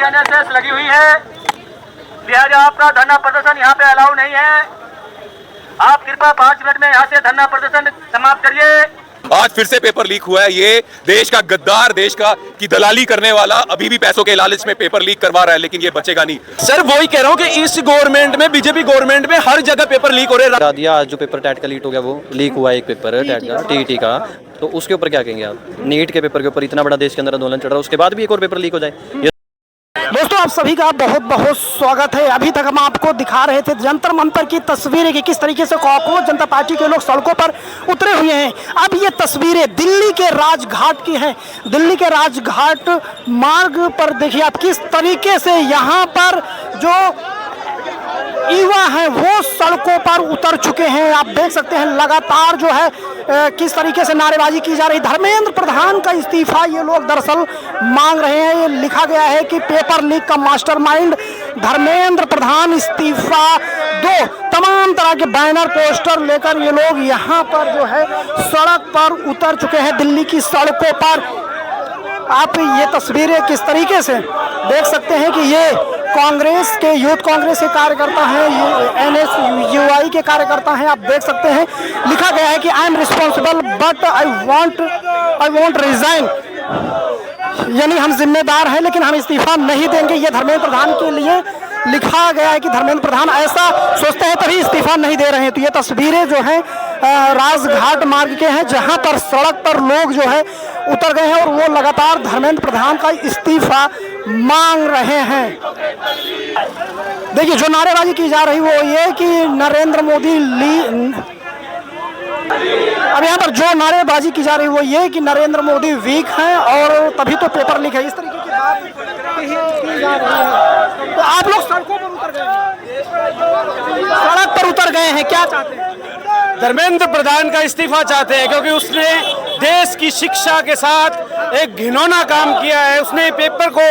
NSS लगी हुई है, लिहाजा आपका धरना प्रदर्शन यहाँ पे अलाउ नहीं है। आप कृपया 5 मिनट में यहाँ से धरना प्रदर्शन समाप्त करिए। आज फिर से पेपर लीक हुआ है। ये देश का गद्दार, देश का की दलाली करने वाला अभी भी पैसों के लालच में पेपर लीक करवा रहा है, लेकिन ये बचेगा नहीं। सर वही कह रहा हूँ कि इस गवर्नमेंट में, बीजेपी गवर्नमेंट में हर जगह पेपर लीक हो रहे हैं। दिया आज जो पेपर टैट का लीक हो गया, वो लीक हुआ है, एक पेपर टैट का, टीईटी का, तो उसके ऊपर क्या कहेंगे आप? नीट के पेपर के ऊपर इतना बड़ा देश के अंदर आंदोलन चल रहा है, उसके बाद भी एक और पेपर लीक हो जाए। दोस्तों, आप सभी का बहुत बहुत स्वागत है। अभी तक हम आपको दिखा रहे थे जंतर मंतर की तस्वीरें कि किस तरीके से कॉकरोच जनता पार्टी के लोग सड़कों पर उतरे हुए हैं। अब ये तस्वीरें दिल्ली के राजघाट की हैं। दिल्ली के राजघाट मार्ग पर देखिए आप किस तरीके से यहाँ पर जो युवा हैं वो सड़कों पर उतर चुके हैं। आप देख सकते हैं लगातार जो है किस तरीके से नारेबाजी की जा रही। धर्मेंद्र प्रधान का इस्तीफा ये लोग दरअसल मांग रहे हैं। ये लिखा गया है कि पेपर लीक का मास्टरमाइंड धर्मेंद्र प्रधान इस्तीफा दो। तमाम तरह के बैनर पोस्टर लेकर ये लोग यहाँ पर जो है सड़क पर उतर चुके हैं, दिल्ली की सड़कों पर। आप ये तस्वीरें किस तरीके से देख सकते हैं कि ये कांग्रेस के, यूथ कांग्रेस के कार्यकर्ता हैं, एनएसयूआई के कार्यकर्ता हैं। आप देख सकते हैं लिखा गया है कि I am responsible but I want resign, यानी हम जिम्मेदार हैं लेकिन हम इस्तीफा नहीं देंगे। ये धर्मेंद्र प्रधान के लिए लिखा गया है कि धर्मेंद्र प्रधान ऐसा सोचते हैं तभी इस्तीफा नहीं दे रहे हैं। तो ये तस्वीरें जो हैं राजघाट मार्ग के हैं, जहां पर सड़क पर लोग जो है उतर गए हैं और वो लगातार धर्मेंद्र प्रधान का इस्तीफा मांग रहे हैं। देखिए जो नारेबाजी की जा रही वो ये कि नरेंद्र मोदी अब यहाँ पर जो नारेबाजी की जा रही है वो ये कि नरेंद्र मोदी वीक हैं और तभी तो पेपर लीक है, इस तरीके की बात की जा रही है। तो आप लोग सड़कों पर उतर गए हैं, सड़क पर उतर गए हैं, क्या चाहते हैं? धर्मेंद्र प्रधान का इस्तीफा चाहते हैं क्योंकि उसने देश की शिक्षा के साथ एक घिनौना काम किया है। उसने पेपर को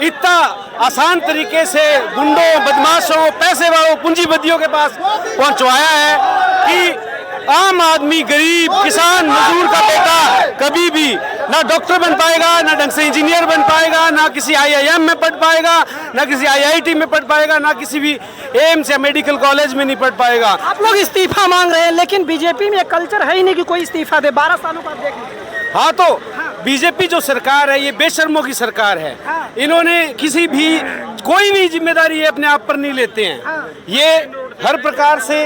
इतना आसान तरीके से गुंडों, बदमाशों, पैसे वालों, पूंजीपतियों के पास पहुंचवाया है कि आम आदमी, गरीब, किसान, मजदूर का बेटा कभी भी ना डॉक्टर बन पाएगा, ना ढंग से इंजीनियर बन पाएगा, ना किसी आईआईएम में पढ़ पाएगा, ना किसी आईआईटी में पढ़ पाएगा, ना किसी भी एम्स या मेडिकल कॉलेज में नहीं पढ़ पाएगा। आप लोग इस्तीफा मांग रहे हैं लेकिन बीजेपी में कल्चर है ही नहीं कि कोई इस्तीफा दे। 12 सालों का देख लीजिए। हाँ, तो बीजेपी जो सरकार है ये बेशर्मों की सरकार है। इन्होंने किसी भी कोई भी जिम्मेदारी अपने आप पर नहीं लेते हैं। ये हर प्रकार से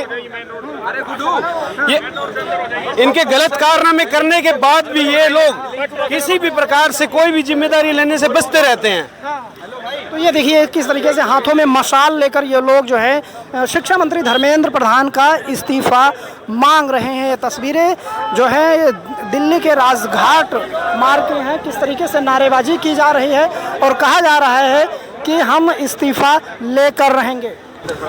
ये इनके गलत कारनामे करने के बाद भी ये लोग किसी भी प्रकार से कोई भी जिम्मेदारी लेने से बचते रहते हैं। तो ये देखिए किस तरीके से हाथों में मशाल लेकर ये लोग जो है शिक्षा मंत्री धर्मेंद्र प्रधान का इस्तीफा मांग रहे हैं। ये तस्वीरें जो है दिल्ली के राजघाट मार्ग के हैं, किस तरीके से नारेबाजी की जा रही है और कहा जा रहा है कि हम इस्तीफा लेकर रहेंगे।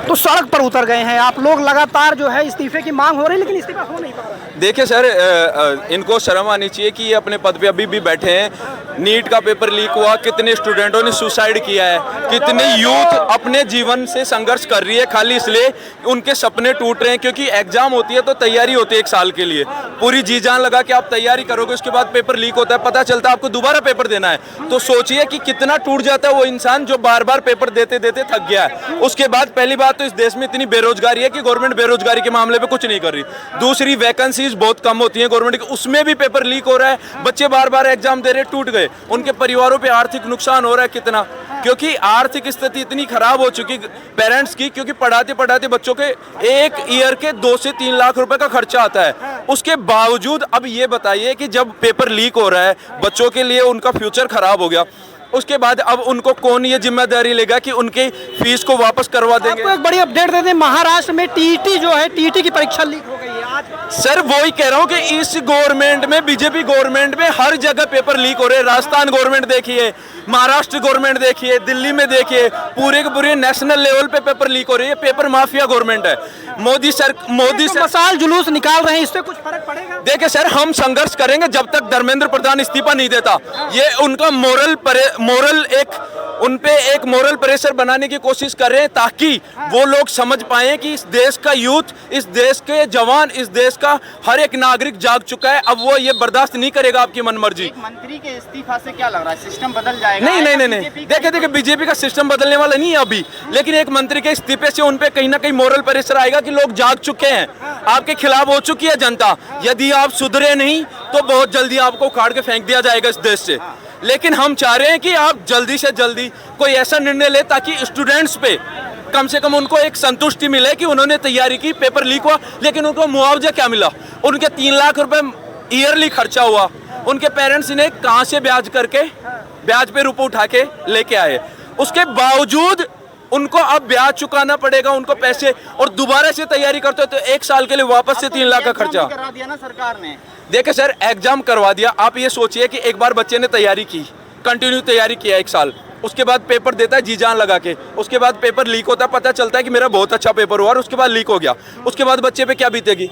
तो सड़क पर उतर गए हैं आप लोग, लगातार जो है इस्तीफे की मांग हो रही है लेकिन इस्तीफा हो नहीं पा रहा है। देखिए सर, इनको शर्म आनी चाहिए कि ये अपने पद पे अभी भी बैठे हैं। नीट का पेपर लीक हुआ, कितने स्टूडेंटों ने सुसाइड किया है, कितने यूथ अपने जीवन से संघर्ष कर रही है खाली इसलिए उनके सपने टूट रहे हैं। क्योंकि एग्जाम होती है तो तैयारी होती है 1 साल के लिए, पूरी जी जान लगा के आप तैयारी करोगे, उसके बाद पेपर लीक होता है, पता चलता है आपको दोबारा पेपर देना है। तो सोचिए कि कितना टूट जाता है वो इंसान जो बार बार पेपर देते देते थक गया है। उसके बाद पहली बात तो इस देश में इतनी बेरोजगारी है कि गवर्नमेंट बेरोजगारी के मामले पे कुछ नहीं कर रही। दूसरी, वैकेंसीज बहुत कम होती हैं गवर्नमेंट की, उसमें भी पेपर लीक हो रहा है। बच्चे बार बार एग्जाम दे रहे, टूट गए, उनके परिवारों पे आर्थिक नुकसान हो रहा है कितना, क्योंकि आर्थिक स्थिति इतनी खराब हो चुकी पेरेंट्स की, क्योंकि पढ़ाते पढ़ाते बच्चों के 1 ईयर के 2 से 3 लाख रुपए का खर्चा आता है। उसके बावजूद अब ये बताइए कि जब पेपर लीक हो रहा है, बच्चों के लिए उनका फ्यूचर खराब हो गया, उसके बाद अब उनको कौन ये जिम्मेदारी लेगा कि उनकी फीस को वापस करवा देंगे? आपको एक बड़ी अपडेट दे दें, महाराष्ट्र में टीईटी जो है, टीईटी की परीक्षा लीक हो गई है आज। सर वही कह रहा हूँ कि इस गवर्नमेंट में, बीजेपी गवर्नमेंट में हर जगह पेपर लीक हो रहे हैं। राजस्थान गवर्नमेंट देखिए, महाराष्ट्र गवर्नमेंट देखिए, दिल्ली में देखिए, पूरे के पूरे नेशनल लेवल पे पेपर लीक हो रही है। पेपर माफिया गवर्नमेंट है। मोदी सर मसाल जुलूस निकाल रहे हैं, इससे कुछ फर्क पड़ेगा? देखिए सर, हम संघर्ष करेंगे जब तक धर्मेंद्र प्रधान इस्तीफा नहीं देता। ये उनका मोरल प्रेशर बनाने की कोशिश कर रहे हैं ताकि वो लोग समझ पाए कि इस देश का यूथ, इस देश के जवान, इस देश का हर एक नागरिक जाग चुका है। अब वो ये बर्दाश्त नहीं करेगा आपकी मनमर्जी। एक मंत्री के इस्तीफा से क्या लग रहा है, सिस्टम बदल जाएगा? नहीं, देखिए बीजेपी का सिस्टम बदलने वाला नहीं है अभी, लेकिन एक मंत्री के इस्तीफे से उन पे कहीं ना कहीं मोरल प्रेशर आएगा कि लोग जाग चुके हैं, आपके खिलाफ हो चुकी है जनता। यदि आप सुधरे नहीं तो बहुत जल्दी आपको उखाड़ के फेंक दिया जाएगा इस देश से। लेकिन हम चाह रहे हैं कि आप जल्दी से जल्दी कोई ऐसा निर्णय ले ताकि स्टूडेंट्स पे कम से कम उनको एक संतुष्टि मिले कि उन्होंने तैयारी की, पेपर लीक हुआ, लेकिन उनको मुआवजा क्या मिला? उनके 3 लाख रुपए ईयरली खर्चा हुआ, उनके पेरेंट्स ने कहां से ब्याज पे रुपए उठा के लेके आए, उसके बावजूद उनको अब ब्याज चुकाना पड़ेगा उनको पैसे, और दोबारा से तैयारी करते हो तो 1 साल के लिए वापस से 3 लाख का खर्चा करा दिया ना सरकार ने। देखिए सर, एग्जाम करवा दिया। आप ये सोचिए कि एक बार बच्चे ने तैयारी की, कंटिन्यू तैयारी किया 1 साल, उसके बाद पेपर देता है जी जान लगा के, उसके बाद पेपर लीक होता है, पता चलता है कि मेरा बहुत अच्छा पेपर हुआ और उसके बाद लीक हो गया। उसके बाद बच्चे पे क्या बीतेगी?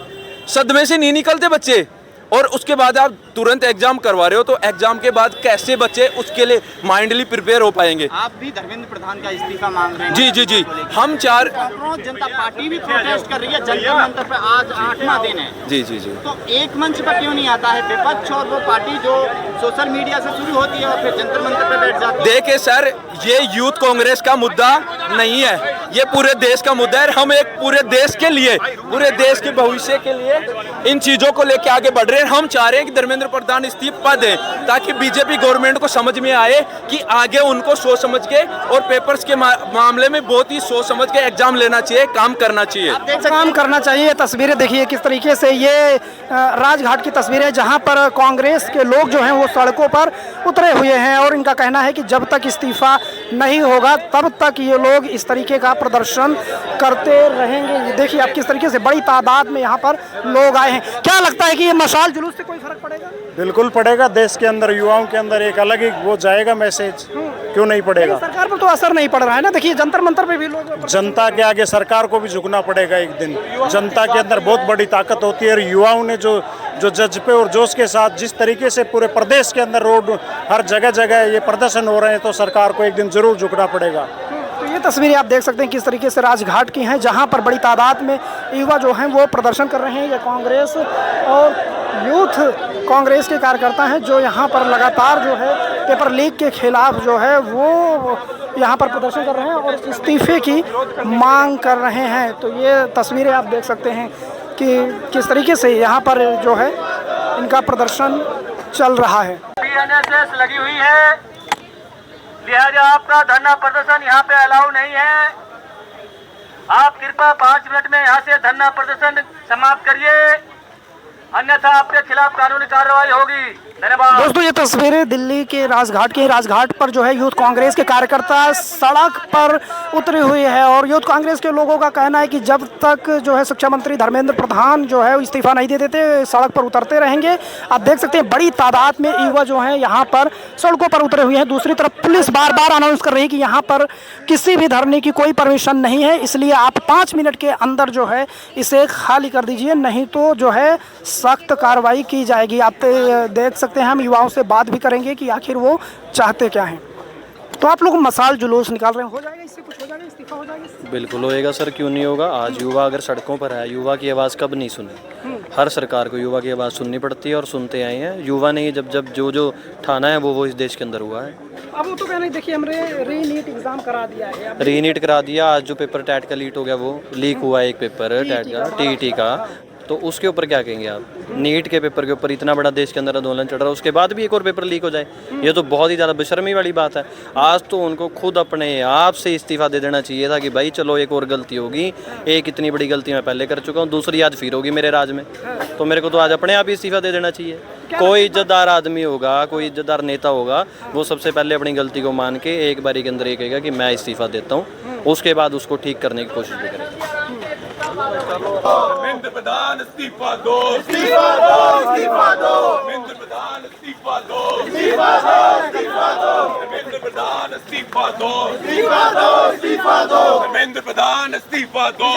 सदमे से नहीं निकलते बच्चे। और उसके बाद आप तुरंत एग्जाम करवा रहे हो तो एग्जाम के बाद कैसे बच्चे उसके लिए माइंडली प्रिपेयर हो पाएंगे? आप भी धर्मेंद्र प्रधान का इस्तीफा मांग रहे हैं? जी, हम 4 कांग्रेस जनता पार्टी भी प्रोटेस्ट कर रही है, जंतर मंतर पे आज 8वां दिन है। जी तो एक मंच पर क्यों नहीं आता है विपक्ष और वो पार्टी जो सोशल मीडिया से शुरू होती है और फिर जंतर मंतर पे बैठ जाती है? देखिए सर, ये यूथ कांग्रेस का मुद्दा नहीं है, ये पूरे देश का मुद्दा है। हम एक पूरे देश के लिए, पूरे देश के भविष्य के लिए इन चीजों को लेके आगे बढ़ रहे हैं। हम चाह रहे हैं कि धर्मेंद्र प्रधान इस्तीफा दें ताकि बीजेपी गवर्नमेंट को समझ में आए कि आगे उनको सोच समझ के और पेपर्स के मामले में बहुत ही सोच समझ के एग्जाम लेना चाहिए, काम करना चाहिए। काम करना चाहिए। तस्वीरें देखिए किस तरीके से, ये राजघाट की तस्वीरें जहां पर कांग्रेस के लोग जो हैं वो सड़कों पर उतरे हुए हैं और इनका कहना है कि जब तक इस्तीफा नहीं होगा तब तक ये लोग इस तरीके का प्रदर्शन करते रहेंगे। देखिए आप किस तरीके से बड़ी तादाद में यहाँ पर लोग आए हैं। क्या लगता है कि ये मशाल जुलूस से कोई फर्क पड़ेगा? बिल्कुल पड़ेगा। देश के अंदर, युवाओं के अंदर एक अलग ही वो जाएगा मैसेज, क्यों नहीं पड़ेगा? सरकार पर तो असर नहीं पड़ रहा है ना। देखिए जंतर मंतर पे भी लोग, जनता के आगे सरकार को भी झुकना पड़ेगा एक दिन। जनता के अंदर बहुत बड़ी ताकत होती है और युवाओं ने जो जज्बे और जोश के साथ जिस तरीके से पूरे प्रदेश के अंदर रोड हर जगह जगह ये प्रदर्शन हो रहे हैं, तो सरकार को एक दिन जरूर झुकना पड़ेगा। तो ये तस्वीरें आप देख सकते हैं किस तरीके से राजघाट की हैं, जहां पर बड़ी तादाद में युवा जो हैं वो प्रदर्शन कर रहे हैं। ये कांग्रेस और यूथ कांग्रेस के कार्यकर्ता हैं जो यहाँ पर लगातार जो है पेपर लीक के खिलाफ जो है वो यहाँ पर प्रदर्शन कर रहे हैं और इस्तीफे की मांग कर रहे हैं। तो ये तस्वीरें आप देख सकते हैं कि किस तरीके से यहाँ पर जो है इनका प्रदर्शन चल रहा है। बीएनएसएस लगी हुई है, लिहाजा आपका धरना प्रदर्शन यहाँ पे अलाउ नहीं है। आप कृपया 5 मिनट में यहाँ से धरना प्रदर्शन समाप्त करिए, अन्यथा आपके खिलाफ कानूनी कार्रवाई होगी। धन्यवाद। दोस्तों ये तस्वीरें दिल्ली के राजघाट की, राजघाट पर जो है यूथ कांग्रेस के कार्यकर्ता सड़क पर उतरे हुए हैं और यूथ कांग्रेस के लोगों का कहना है कि जब तक जो है शिक्षा मंत्री धर्मेंद्र प्रधान जो है इस्तीफा नहीं दे देते सड़क पर उतरते रहेंगे। आप देख सकते हैं बड़ी तादाद में युवा जो हैं यहाँ पर सड़कों पर उतरे हुए हैं। दूसरी तरफ पुलिस बार बार अनाउंस कर रही है कि यहाँ पर किसी भी धरने की कोई परमिशन नहीं है, इसलिए आप 5 मिनट के अंदर जो है इसे खाली कर दीजिए, नहीं तो जो है सख्त कार्रवाई की जाएगी। आप देख सकते हैं, हम युवाओं से बात भी करेंगे कि आखिर वो चाहते क्या हैं। तो आप लोग मसाल जुलूस निकाल रहे हैं, हो जाएगा इससे कुछ? हो जाएगा, इस्तीफा हो जाएगा? बिल्कुल होएगा सर, क्यों नहीं होगा। आज युवा अगर सड़कों पर है, युवा की आवाज़ कब नहीं सुनी? हर सरकार को युवा की आवाज़ सुननी पड़ती है और सुनते आए हैं। युवा ने जब जो ठाना है वो इस देश के अंदर हुआ है। अब वो तो कहना है, देखिए हमने रीनीट एग्जाम करा दिया है, रीनीट करा दिया। आज जो पेपर टैट का लीक हो गया वो लीक हुआ है, एक पेपर टैट का, टीईटी का, तो उसके ऊपर क्या कहेंगे आप? नीट के पेपर के ऊपर इतना बड़ा देश के अंदर आंदोलन चल रहा है, उसके बाद भी एक और पेपर लीक हो जाए, ये तो बहुत ही ज़्यादा बेशर्मी वाली बात है। आज तो उनको खुद अपने आप से इस्तीफा दे देना चाहिए था कि भाई चलो एक और गलती होगी, एक इतनी बड़ी गलती मैं पहले कर चुका हूँ, दूसरी आज फिर होगी मेरे राज में, तो मेरे को तो आज अपने आप ही इस्तीफा दे देना चाहिए। कोई इज्जतदार आदमी होगा, कोई इज्जतदार नेता होगा, वो सबसे पहले अपनी गलती को मान के एक बारी के अंदर ये कहेगा कि मैं इस्तीफा देता हूँ, उसके बाद उसको ठीक करने की कोशिश भी करेगा। धर्मेंद्र प्रधान इस्तीफा दो, इस्तीफा दो, इस्तीफा दो, धर्मेंद्र प्रधान इस्तीफा दो, इस्तीफा दो, इस्तीफा दो, धर्मेंद्र प्रधान प्रधान इस्तीफा दो, धर्मेंद्र प्रधान इस्तीफा दो,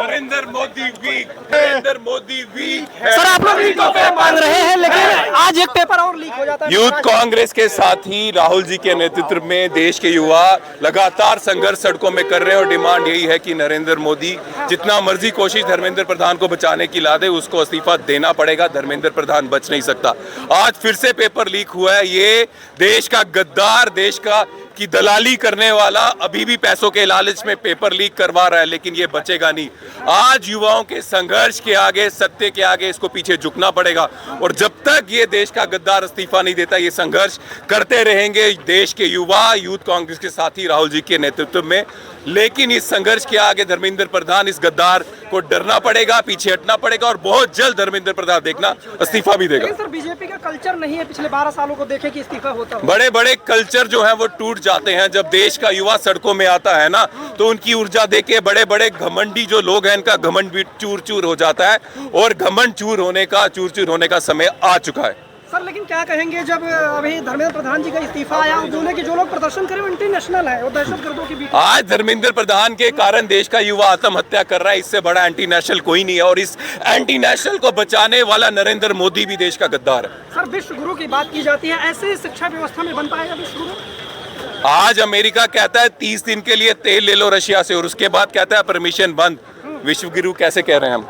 नरेंद्र मोदी वीक, नरेंद्र मोदी वीक है। सर आप लोग पेपर मांग रहे हैं, लेकिन आज एक पेपर और लीक हो जाता है। यूथ कांग्रेस के साथ ही राहुल जी के नेतृत्व में देश के युवा लगातार संघर्ष सड़कों में कर रहे हैं और डिमांड यही है कि नरेंद्र मोदी जितना मर्जी कोशिश धर्मेंद्र प्रधान को बचाने की ला दे, उसको इस्तीफा देना पड़ेगा। धर्मेंद्र प्रधान बच नहीं सकता। आज फिर से पेपर लीक हुआ है। ये देश का गद्दार, देश का की दलाली करने वाला अभी भी पैसों के लालच में पेपर लीक करवा रहा है, लेकिन ये बचेगा नहीं। आज युवाओं के संघर्ष के आगे, सत्य के आगे इसको पीछे झुकना पड़ेगा और जब तक ये देश का गद्दार इस्तीफा नहीं देता, ये संघर्ष करते रहेंगे देश के युवा यूथ कांग्रेस के साथी राहुल जी के नेतृत्व में। लेकिन इस संघर्ष के आगे धर्मेंद्र प्रधान, इस गद्दार को डरना पड़ेगा, पीछे हटना पड़ेगा और बहुत जल्द धर्मेंद्र प्रधान देखना इस्तीफा भी देगा। सर बीजेपी का कल्चर नहीं है पिछले 12 सालों को देखे कि इस्तीफा होता हो। बड़े बड़े कल्चर जो है वो टूट जाते हैं जब देश का युवा सड़कों में आता है ना, तो उनकी ऊर्जा देके बड़े बड़े घमंडी जो लोग हैं इनका घमंड भी चूर चूर हो जाता है और घमंड चूर होने का समय आ चुका है। सर लेकिन क्या कहेंगे जब अभी धर्मेंद्र प्रधान जी का इस्तीफा आया और बोले कि जो लोग प्रदर्शन करें वो इंटरनेशनल है, वो दहशतगर्दों के बीच। आज धर्मेंद्र प्रधान के कारण देश का युवा आत्महत्या कर रहा है, इससे बड़ा एंटी नेशनल कोई नहीं है और इस एंटी नेशनल को बचाने वाला नरेंद्र मोदी भी देश का गद्दार है। सर विश्व गुरु की बात की जाती है, ऐसे शिक्षा व्यवस्था में बन पाएगा विश्व गुरु? आज अमेरिका कहता है 30 दिन के लिए तेल ले लो रशिया से और उसके बाद कहता है परमिशन बंद। विश्व गुरु कैसे कह रहे हैं हम?